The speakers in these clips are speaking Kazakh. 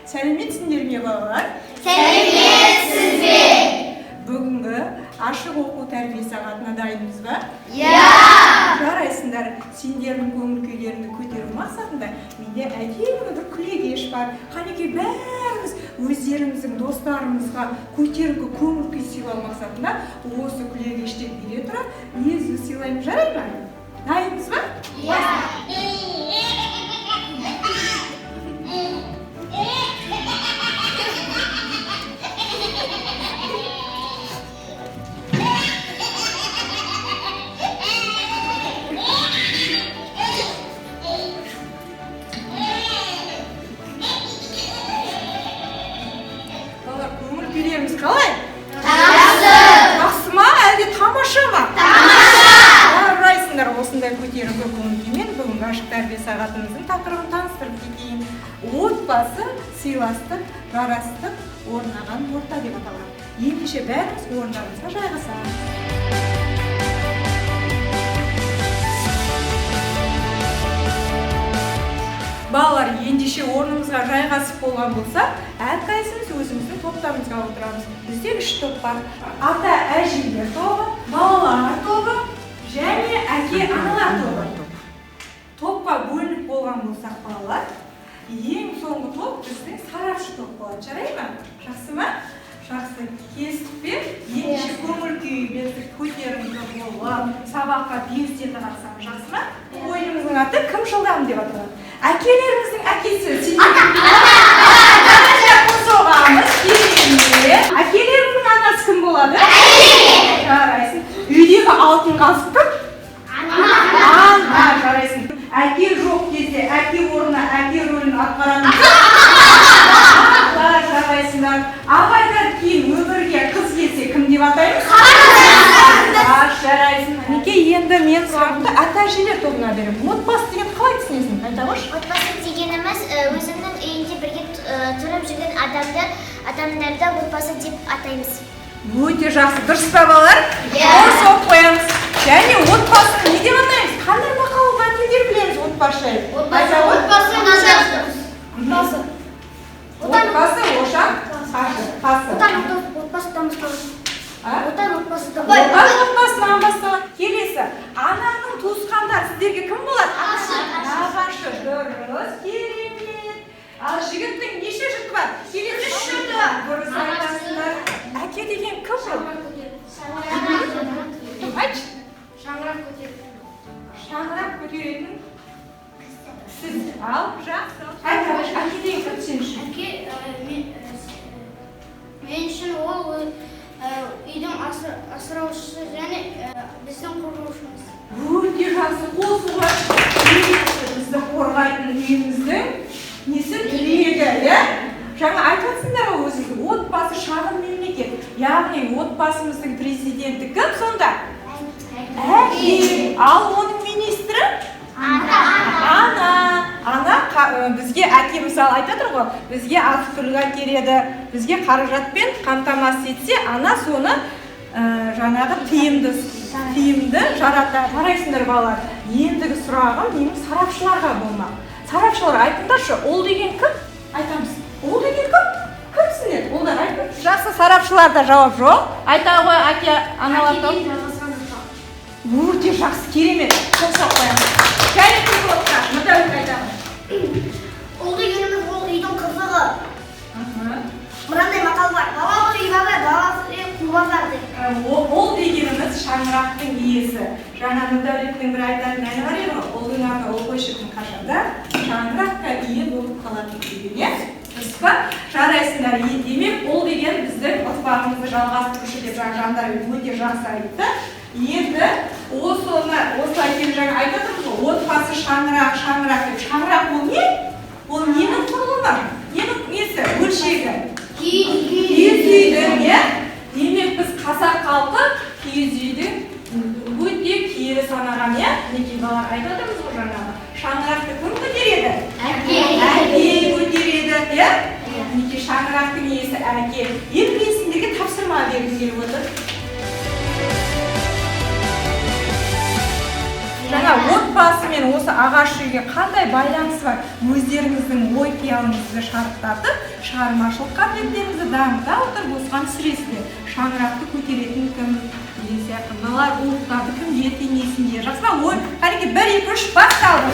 Сәлеметсіңдер ме балалар? Сәлеметсіз бе? Бүгінгі ашық оқу тәрбие сағатына дайынбыз ба? Жарайсыңдар, сендердің көңіл-күйлеріңді көтеру мақсатында менде әдемі бір күлегеш бар. Қанекей бәріміз өздеріміздің достарымызға көтеріңкі көңіл-күй сыйлау мақсатында осы күлегештен бере тұра езу сыйлаймыз, жарай ма? Дайынбыз ба? Көңіл-күйлеріміз қалай? Жақсы ма, әлде тамаша ма? Жарайсыңдар, осындай көтеріңкі көңіл-күймен бүгінгі ашық тәрбие сағатымыздың тақырыбын таныстырып кетейін. Отбасы, сыйластық, жарастық орнаған орта деп аталады. Ендеше бәріміз орындарымызға жайғасамыз. Балалар, ендеше орнымызға жайғасып болған болса, әрқайсымыз өзіміздің топтарымызға отырамыз. Бізде 3 топ бар. Ата-әжелер тобы, балалар тобы және әке-аналар тобы. Топқа бөлініп болған болсақ, балалар, ең соңғы топ біздің сарапшы топ болады. Жарай ма? Жақсы ма? Жақсы. Келістік пе? Ендеше көңіл-күй бізді көтеріңкі болып, сабаққа белсенді қатысамыз. Жақсы ма? Ойынымыздың аты кім жылдам деп аталады. Әкелеріміздің әкесі. Қосоғамыз керемет. Әкелеріміздің анасы кім болады? Жарайсың. Үйдегі алтын қазық кім? Ана. Жарайсың. Әке жоқ кезде әке орнына әке рөлін атқарады. Жарайсыңдар. Абайдан кейін өмірге қыз келсе кім деп атаймыз? Жарайсың. Неке енді мен сұрағымды ата-әжелер тобына беремін. Отбасы деген қалай түсінесің? Айта қойшы. Отбасы дегеніміз өзіңнің үйінде бірге тұрып жүрген адамдарды отбасы деп атаймыз. Өте жақсы. Дұрыс па балалар? Дұрыс оқып қоямыз. Және отбасыны не деп атаймыз? Қандай мақал мәтелдер білеміз отбасы? Отбасы ошақ, қасы. Отбасынан басталады. Келесі, ананың туысқандар сіздерге кім болады? Нағашы. Дұрыс, керемет. Ал жігіттің неше жұрты бар? Келесі 3 жұрты. Дұрыс айтасыңдар. Әке деген кім бұл? Айтшы. Шаңырақ көтеретін сіз. Ал, жақсы. Әке деген кім сен үшін? Мен үшін ол үйдің асыраушысы және біздің қорғаушымыз. Өте жақсы. Қосуға бізді қорғайтын үйіміздің несі тірегі. Жаңа айтасыңдар ғой өзіңіз, отбасы шағын мемлекет. Яғни отбасымыздың президенті кім сонда? Әке. Ал оның министрі? Ана бізге әке мысалы айтады ғой, бізге азық-түлік әкеледі, бізге қаражатпен қамтамасыз етсе, ана соны жаңағы тиімді жарата. Жарайсыңдар балалар. Ендігі сұрағым менің сарапшыларға болмақ. Сарапшылар айтыңдаршы, ол деген кім? Айтамыз. Ол деген кім? Кімсіңдер? Олар айтың. Жақсы, сарапшыларда жауап жоқ. Айта ғой әке аналар топ. Өте жақсы, керемет. Қосақ қоямыз. Және қызылыққа, мұдәуік айтамыз. Ол дегеніміз ол үйдің қызығы. Мынандай мақал бар. Балалы үй бар, баласыз үй қубазар деп. Ол дегеніміз шаңырақтың иесі. Жаңа мұдәуіктің бір айтатын әні бар еді ғой. Олдың аты ол қойшықтың қашанда шаңыраққа ие болып қалатын деген. Дұрыс па? Жарайсыңдар. Демек, ол деген біздің ұрпағымызды жалғастырушы деп жандар өте жақсы айтты. Енді осылай келе жаңа айтатырмыз ғой, отбасы шаңырақ деп. Шаңырақ ол не? Ол ненің құрылымы? Ненің несі? Өлшегі? Киіз үйдің, е? Демек біз қазақ халқы киіз үйдің өте киелі санаған, е? Неке балар айтатырмыз ғой жаңағы. Шаңырақты кім көтереді? Әке көтереді, е? Неке шаңырақтың иесі әке. Енді сендерге тапсырма бергім келіп отыр. Жаңа отбасы мен осы ағаш үйге қандай байланысы бар? Өздеріңіздің ой қиялыңызды шарықтатып, шығармашылық қабілеттеріңізді дамыта отырып осыған түсіресіздер. Шаңырақты көтеретін кім? Деген сияқты. Балалар уықтарды кім ертең есінде? Жақсы ма? Ой, қанекей 1, 2, 3 басталды.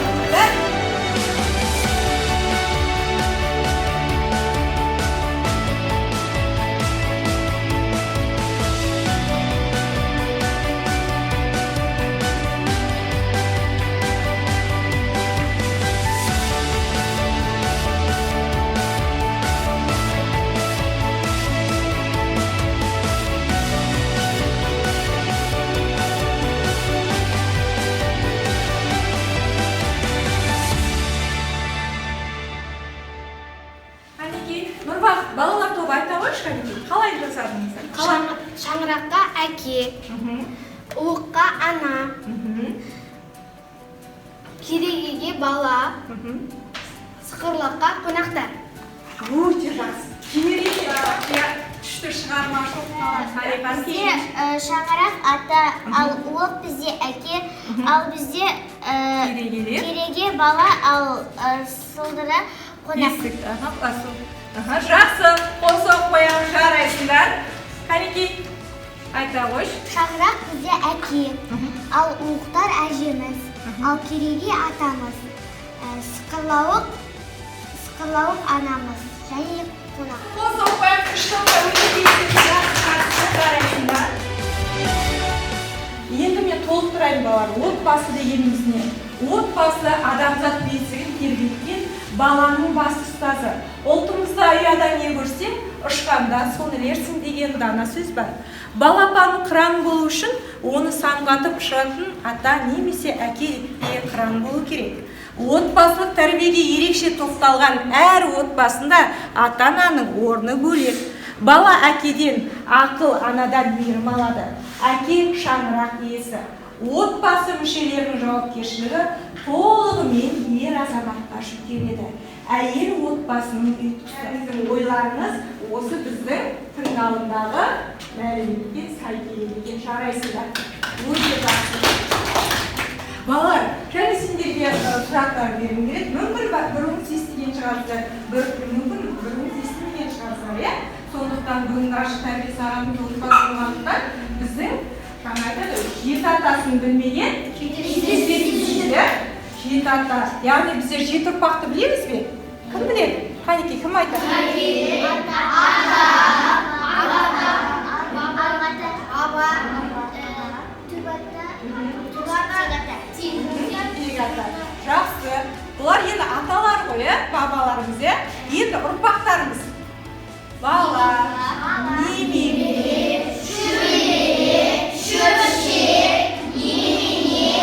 Нұрбақ, балалар тобы айта қойшы, қанекей, қалай жасадыңыздар? Шаңыраққа әке, уыққа ана, керегеге бала, сықырлаққа қонақтар. Өте жақсы. Кереге күшті шығармашылық қалай Бізде шаңырақ ата, ал уық бізде әке, ал бізде кереге бала, ал сылдыры қонақ. Жақсы, қосып қоямыз, жарайсыңдар. Қанекей, айта қойшы. Шаңырақ бізде әке, ал уықтар әжеміз, ал кереге атамыз, сықырлауық анамыз, және қонақ. Қосып қоямыз, үш топта өтедейсіңдер, жарайсыңдар. Енді мен толықтырайын балалар, отбасы дегеніміз не? Отбасы адамзат бесігін тербеткен баланың басты ұстазы. Ұлтымызда ұяда не көрсең, ұшқанда соны ілерсің деген дана сөз бар. Балапанның қыран болу үшін оны самғатып ұшыратын ата немесе әке қыран болу керек. Отбасылық тәрбиеге ерекше тоқталған әр отбасында ата-ананың орны бөлек. Бала әкеден, ақыл анадан мейірім алады. Әке шаңырақ иесі. Отбасы мүшелерінің жауапкершілігі толығымен ер азаматқа жүктеледі. Әйел отбасының ұйытқысы. Ойларыңыз осы біздің тыңдалымдағы мәліметпен сай келеді екен, жарайсыздар. Өте жақсы. Балалар, және сендерге сұрақтар бергім келеді. Мүмкін біріңіз естіген шығарсыздар, мүмкін біріңіз естімеген шығарсыздар, иә? Сондықтан бүгінгі ашық тәрбие сағатымыз отбасы болғандықтан біздің жаңа айтады, жеті атасын білмеген жеті ата. Яғни біздер жеті ұрпақты білеміз бе? Кім біледі? Қанекей, кім айтады? Жақсы. Бұлар енді аталар ғой, бабаларымыз, енді ұрпақтарымыз. Бала, немере, шөбере, шөбішек, немене,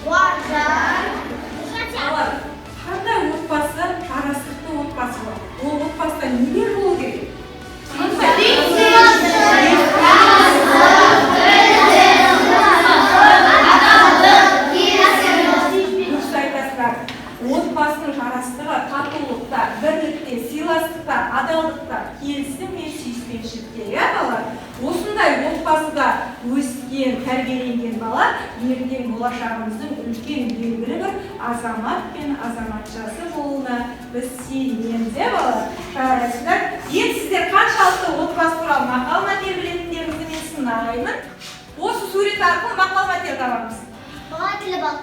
уаржан. Қандай отбасы, жарастықты отбасы бар? Ол отбасыда нелер болу керек? Отбасының жарастығы татулықта, бірлікте, сыйластықта, адалдықта, келісім мен сүйіспеншілікте, балалар. Осындай отбасыда өскен, тәрбиеленген бала ертең болашағымыздың үлкен белгілі бір азамат пен азаматшасы болуына біз сенеміз, балалар. Жарайсыздар. Енді сіздер қаншалықты отбасы туралы мақал-мәтел білетіндеріңізді мен сынаймын. Осы сурет арқылы мақал-мәтел табамыз. Бала тілі бал.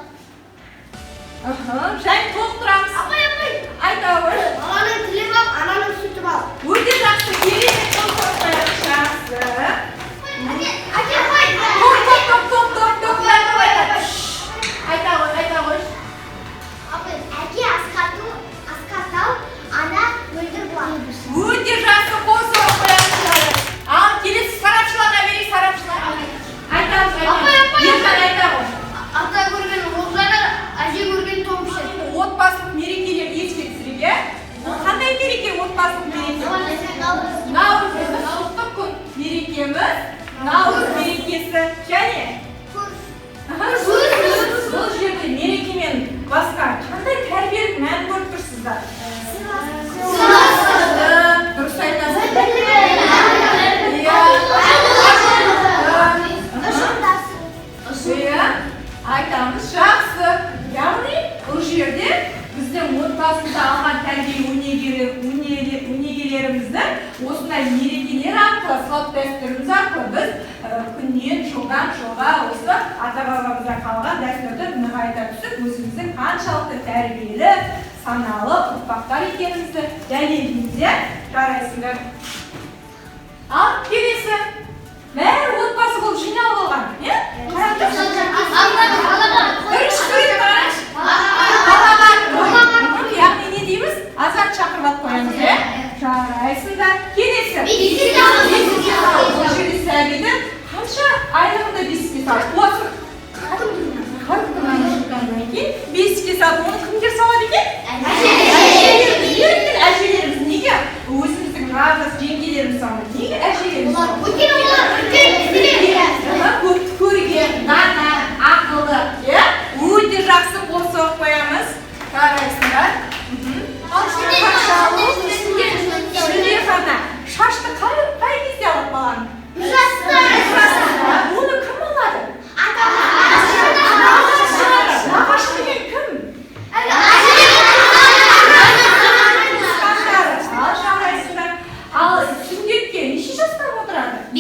Және толықтырамыз. Айта қойшы. Баланың тілі бал, ананың сүті бал. Өте жақсы, керемет толықтырайық. Жақсы. Әке қой. Топ. Айта қойшы. Әке асқатау, ана мөлдір бұлақ. Өте жақсы, қосып қоясыздар. Ал келесі сарапшыларға берейік, сарапшылар. Айта қойшы. Ата көрген олжаны, әже көрген томшы. Отбасылық мерекелер еске түсіреге. Қандай мереке отбасылық мереке? Наурыз ұлттық күн мерекеміз. Наурыз мерекесі және бұл жерде мерекемен басқа қандай тәрбиелік мән көріп тұрсыздар? Дұрыс айтасыз. отбасында алған тәрбие өнегелерімізді осындай мерекелер арқылы, салт дәстүріміз арқылы біз күннен жылдан жылға осы ата бабамыздан қалған дәстүрді нығайта түсіп, өзіміздің қаншалықты тәрбиелі, саналы ұрпақтар екенімізді дәлелдеуге жарайсыңдар. Ал келесі, бәрі отбасы болып жиналып алған, е? Бірінші сурет қараңызшы. Яғни не дейміз? Азан шақырып алып қоямыз, е? Жарайсыңдар. Келесі. Бұл жерде сәбидің қанша айлығында бесікке салып? Осы. Бесікке салып, оны кімдер салады екен? Әжелеріміз. Неге? Өзіміздің нағыз жеңгелеріміз салады. Неге әжелеріміз салады? Көп көрген, дана, ақылды. Өте жақсы қол соғып қоямыз. Қарайсыңдар. Шашты қай кезде алып баланы? Оны кім алады? Нағашы деген кім? Ал сүндетке неше жастан отырады? 5-3,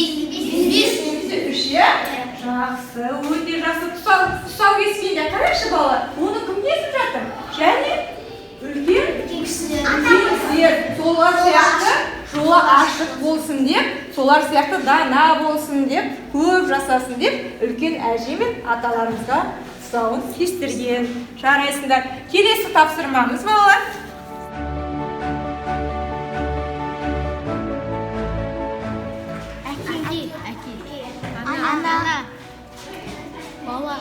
жақсы, өте жақсы. Тұсау кескенде қарайшы балалар, оны кім кесіп жатыр? Және үлкен кісілер, солар сияқты жолы ашық болсын деп, солар сияқты дана болсын деп, көп жасасын деп, үлкен әже мен аталарымызға тұсауын кестірген. Жарайсыңдар. Келесі тапсырмамыз балалар. Ана. Бала.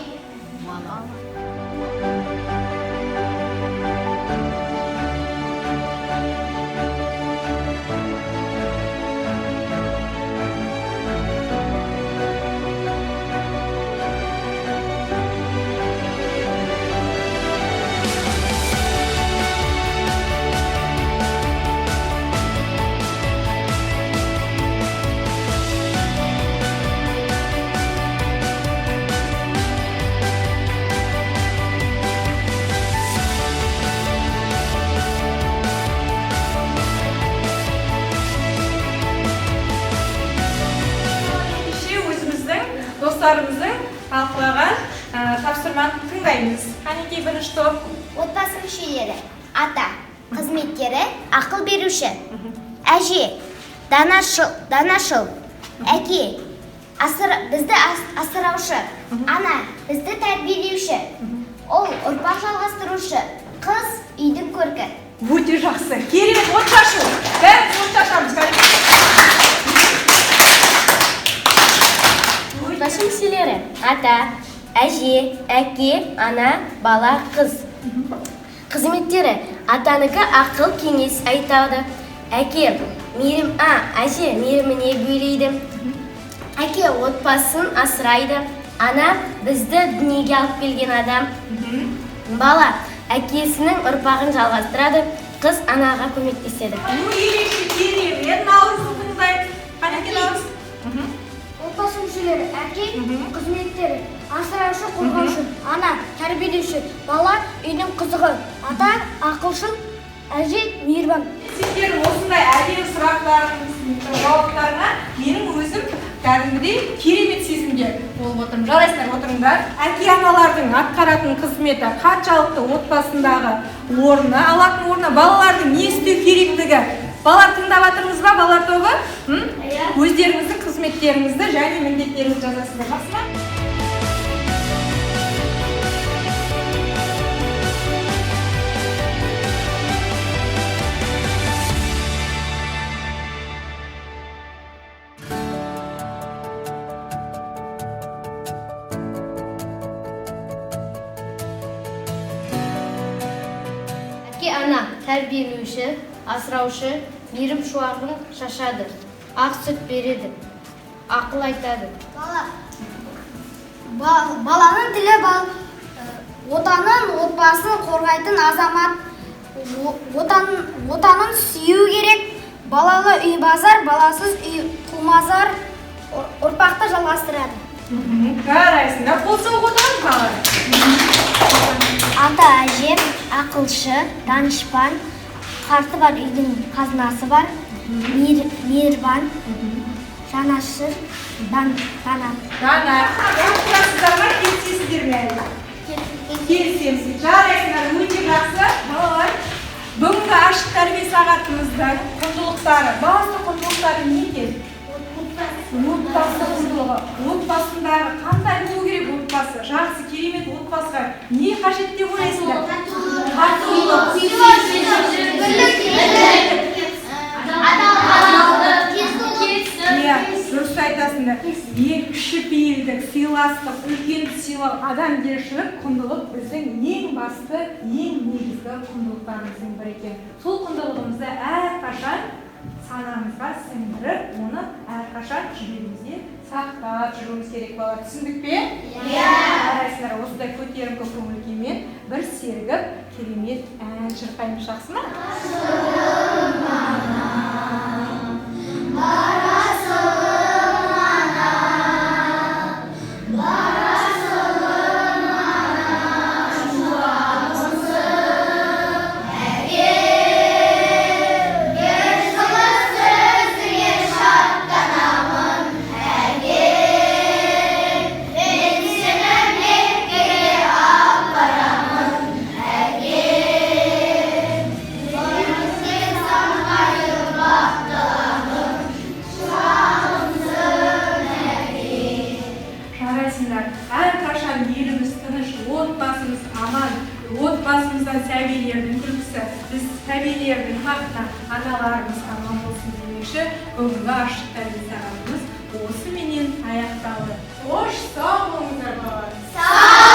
Достарымыздың талқылаған тапсырманы тыңдаймыз. Қанекей бірінші топ. Отбасы мүшелері: ата, қызметкері, ақыл беруші; әже, данашыл; әке, бізді асыраушы; ана, бізді тәрбиелеуші; ол ұрпақ жалғастырушы; қыз, үйдің көркі. Өте жақсы. Керемет, от шашу. Бәріміз от шашамыз. Отбасы мүшелері: ата, әже, әке, ана, бала, қыз. Қызметтері: атанікі ақыл кеңес айтады; әке, әже мейіріміне бөлейді; әке отбасын асырайды; ана бізді дүниеге алып келген адам; бала әкесінің ұрпағын жалғастырады; қыз анаға көмектеседі. Ерекше, керемет. Наурызды тыңдайық. Қанекей Наурыз. Отбасы мүшелері: әке, қызметтері, асыраушы, қорғаушы; ана, тәрбиелеуші; бала, үйдің қызығы; ата, ақылшыл; әже, мейірбан. Сіздердің осындай әдемі жауаптарына менің өзім кәдімгідей керемет сезімде болып отырмын. Жарайсыңдар, отырыңдар. Әке аналардың атқаратын қызметі, қаншалықты отбасындағы орны, алатын орны, балалардың не істеу керектігі. Балалар тыңдап жатырмыз ба, балалар тобы? Өздеріңіздің қызметтеріңізді және міндеттеріңізді жазасыздар. Жақсы ма? Әке ана тәрбиелеуші, асыраушы, мейірім шуағын шашады; ақ сүт береді, ақыл айтады. Баланың тілі отанын, отбасын қорғайтын азамат; отанын сүю керек; балалы үй базар, баласыз үй құлмазар; ұрпақты жалғастырады. Қарайсыңдар, қол соғып отырамыз балалар. Ата әже ақылшы, данышпан, қарты бар үйдің қазынасы бар, мейірбан, жанашыр, дана. Дана, отырасыздар ма, келісесіздер ме? Келісеміз. Жарайсыңдар, өте жақсы. Балалар, бүгінгі ашық тәрбие сағатымызда құндылықтары, басты құндылықтары не екен? Отбасы құндылығы. Отбасындағы қандай болу керек отбасы? Жақсы, керемет отбасыға не қажет деп ойлайсыңдар? Татулық, дұрыс айтасыңдар. Кішіпейілдік, сыйластық, үлкенді сыйлау, адамгершілік құндылық біздің ең басты, ең негізгі құндылықтарымыздың бірі екен. Сол құндылығымызды әрқашан санамызға сіңдіріп, оны әрқашан жүрегімізде сақтап жүруіміз керек балалар. Түсіндік пе? Иә. Арасында осындай көтеріңкі көңіл күймен бір сергіп, керемет ән шырқаймыз, жақсы ма? Әрқашан еліміз тыныш, отбасымыз аман, отбасымыздан сәбилердің күлкісі, біз сәбилердің хақына аналарымыз аман болсын демекші, бүгінгі ашық тәрбие сағатымыз осыменен аяқталды. Қош сау болыңыздар балалар.